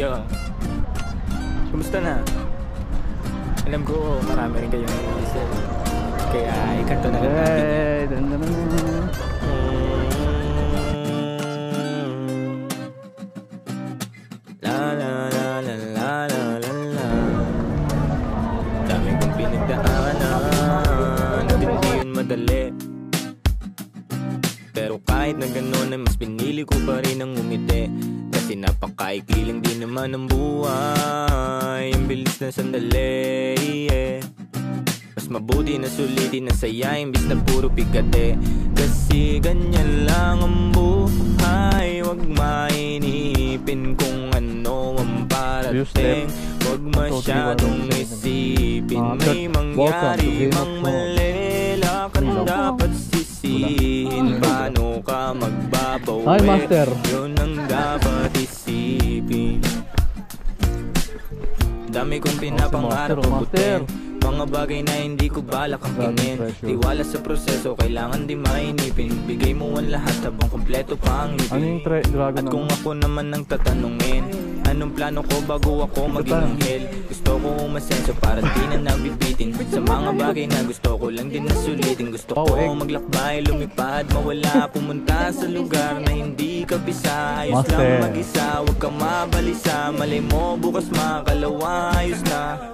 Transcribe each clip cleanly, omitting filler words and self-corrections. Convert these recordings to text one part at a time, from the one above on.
Yo, kumusta na? Alam ko marami rin kayong inisip, kaya ikanto na lang natin. La la la la la la la la. Dami kong pinagdaanan, hindi yun madali. Pero kahit na gano'n ay mas pinili ko pa rin ang umiti. Kasi napakaikli lang din naman ang buhay, ang bilis na sandali, yeah. Mas mabuti na sulitin ang saya imbis na puro pigate. Kasi ganyan lang ang buhay, wag mainipin kung ano ang parating. Wag masyadong isipin, may mangyari mang mali, lakan dapat sisihin. Paano ka magbabawi, yun ang dapat isipin. Dami kong pinapangarap pabutin, mga bagay na hindi ko balak angkinin. Tiwala sa proseso, kailangan di mainipin. Bigay mo ang lahat habang kompleto pa ang ngipin. At kung ako naman ang tatanungin, anong plano ko bago ako maging anghel? Gusto ko umasenso para di na nabibitin sa mga bagay na gusto ko lang din nasulitin. Gusto ko maglakbay, lumipad, mawala, pumunta sa lugar na hindi ka bisa. Ayos lang mag-isa, huwag ka mabalisa. Malay mo bukas makalawa, ayos na.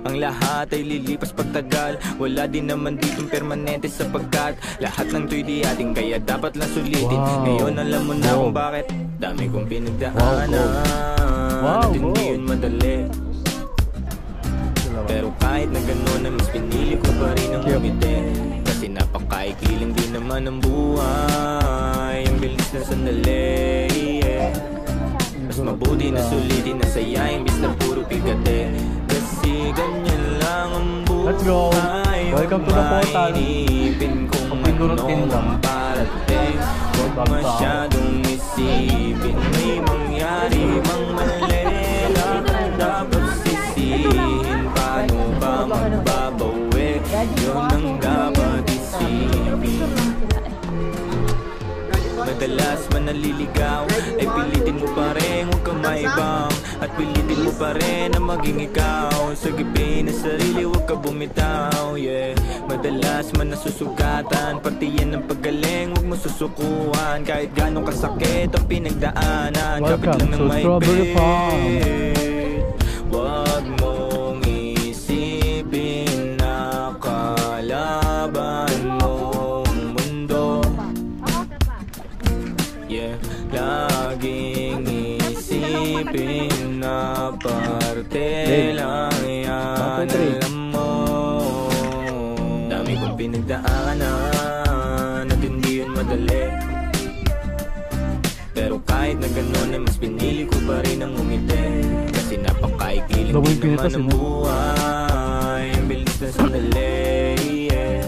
Ang lahat ay lilipas pagtagal, wala din naman ditong permanente sapagkat lahat ng to'y di ating, kaya dapat lang sulitin. Ngayon alam mo na kung bakit dami kong pinagdaanan, at hindi yun madali. Pero kahit na gano'n ay mas pinili ko pa rin ang umiti. Kasi napakaikiling din naman ang buhay, ang bilis na sandali, yeah. Mas mabuti na sulitin na saya imbis na puro pigate. Kasi ganyan lang ang buhay, Welcome to the portal. mainipin kung ano ang parating. Huwag masyadong isipin, may mangyari mang mali, lakan dapat sisihin. Paano ka magbabawi, yun ang dapat isipin. Madalas man naliligaw, ay pilitin mo pa rin, huwag kang maibang. At pilitin mo pa rin na maging ikaw. Sagipin ang sarili, huwag ka bumitaw, yeah. Madalas man nasusugatan, pati yan ang paggaling, huwag mo susukuhan. Kahit gano'ng kasakit ang pinagdaanan, kapit lang ng may bait. Huwag mong isipin na kalaban mong mundo, yeah. Laging isipin na parte lang yan, alam mo. Dami kong pinagdaanan, at hindi yun madali. Pero kahit na gano'n ay mas pinili ko pa rin ang umiti. Kasi napakaikiling din naman ang buhay, ang bilis na sandali, yeah.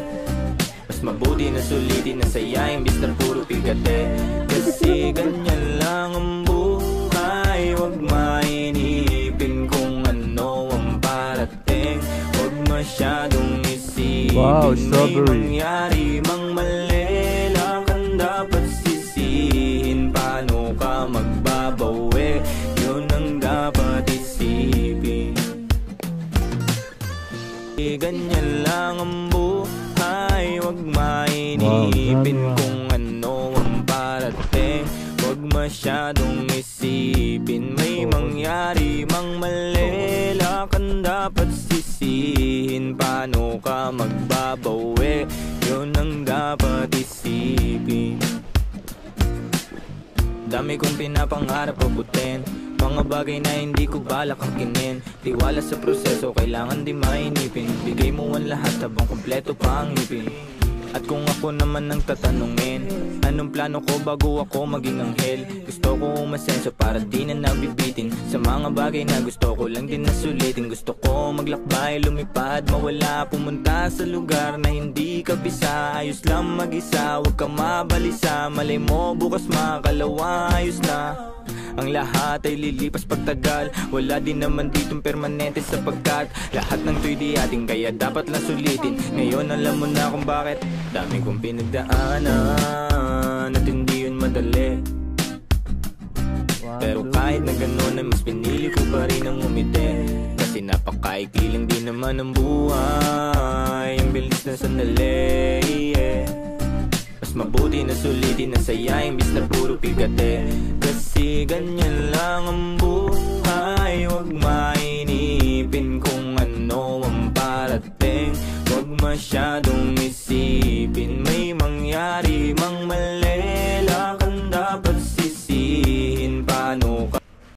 Mas mabuti na sulitin na saya imbis na puro pigate. Kasi ganyan lang ang buhay, wag mainipin kung ano ang parating. Wag masyadong isipin, may mangyari mang mali, lakan dapat sisihin. Paano ka magbabawi, yun ang dapat isipin. Ganyan lang ang buhay, wag mainipin kung ano ang parating. Wag masyadong isipin, may mangyari mang mali, lakan dapat sisihin. Paano ka magbabawi, yun ang dapat isipin. Dami kong pinapangarap pabutin, mga bagay na hindi ko balak angkinin. Tiwala sa proseso, kailangan di mainipin. Bigay mo ang lahat habang kompleto pa ang ngipin. At kung ako naman ang tatanungin, anong plano ko bago ako maging anghel? Gusto ko umasenso para di na nabibitin sa mga bagay na gusto ko lang din nasulitin. Gusto ko maglakbay, lumipad, mawala, pumunta sa lugar na hindi ka bisa. Ayos lang mag-isa, huwag ka mabalisa. Malay mo bukas makalawa, ayos na. Ang lahat ay lilipas pagtagal, wala din naman ditong permanente sapagkat lahat ng to'y di ating, kaya dapat lang sulitin. Ngayon alam mo na kung bakit dami kong pinagdaanan, at hindi yun madali. Pero kahit na ganun ay mas pinili ko pa rin ang umiti. Kasi napakaikli lang din naman ang buhay. Ang bilis na sandali, mas mabuti na sulitin na saya imbis na puro pigate. Kasi ganyan lang ang buhay. Huwag mainipin kung ano ang parating. Huwag masyadong isipin may mangyari mang